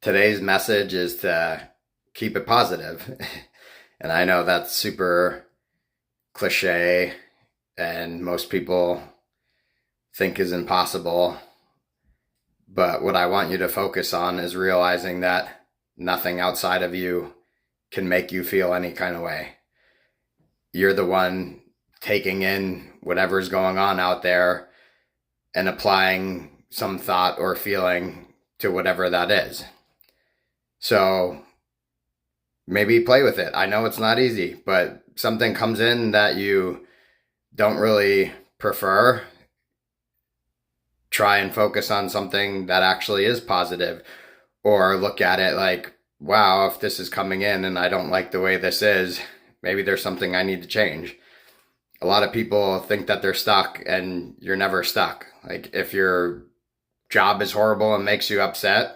Today's message is to keep it positive. And I know that's super cliche and most people think is impossible. But what I want you to focus on is realizing that nothing outside of you can make you feel any kind of way. You're the one taking in whatever's going on out there and applying some thought or feeling to whatever that is. So maybe play with it. I know it's not easy, but something comes in that you don't really prefer, try and focus on something that actually is positive, or look at it like, wow, if this is coming in and I don't like the way this is, maybe there's something I need to change. A lot of people think that they're stuck, and you're never stuck. Like, if your job is horrible and makes you upset,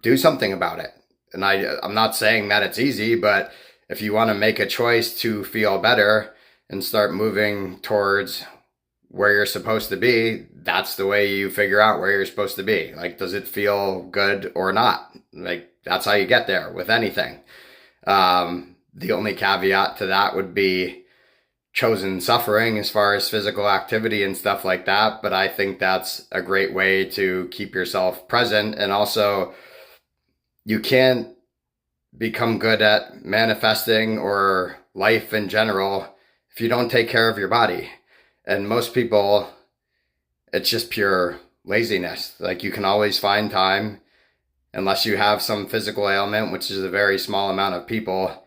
do something about it. And I'm not saying that it's easy, but if you want to make a choice to feel better and start moving towards where you're supposed to be, that's the way you figure out where you're supposed to be. Like, does it feel good or not? Like, that's how you get there with anything. The only caveat to that would be chosen suffering as far as physical activity and stuff like that. But I think that's a great way to keep yourself present. And also, you can't become good at manifesting or life in general if you don't take care of your body. And most people, it's just pure laziness. Like, you can always find time, unless you have some physical ailment, which is a very small amount of people.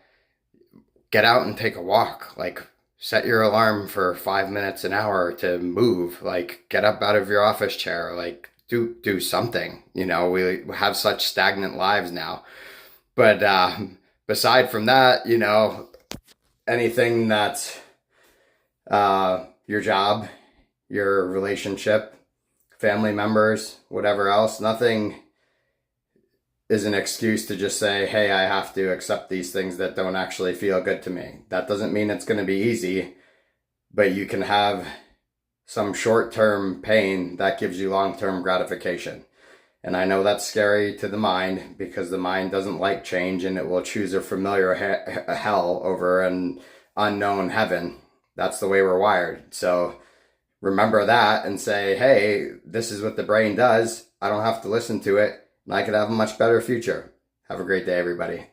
Get out and take a walk. Like, set your alarm for 5 minutes, an hour to move. Like, get up out of your office chair. Like, do something. We have such stagnant lives now. But beside from that, anything that's your job, your relationship, family members, whatever else, nothing is an excuse to just say, hey, I have to accept these things that don't actually feel good to me. That doesn't mean it's going to be easy, but you can have some short-term pain that gives you long-term gratification. And I know that's scary to the mind, because the mind doesn't like change, and it will choose a familiar hell over an unknown heaven. That's the way we're wired. So remember that and say, hey, this is what the brain does. I don't have to listen to it, and I could have a much better future. Have a great day, everybody.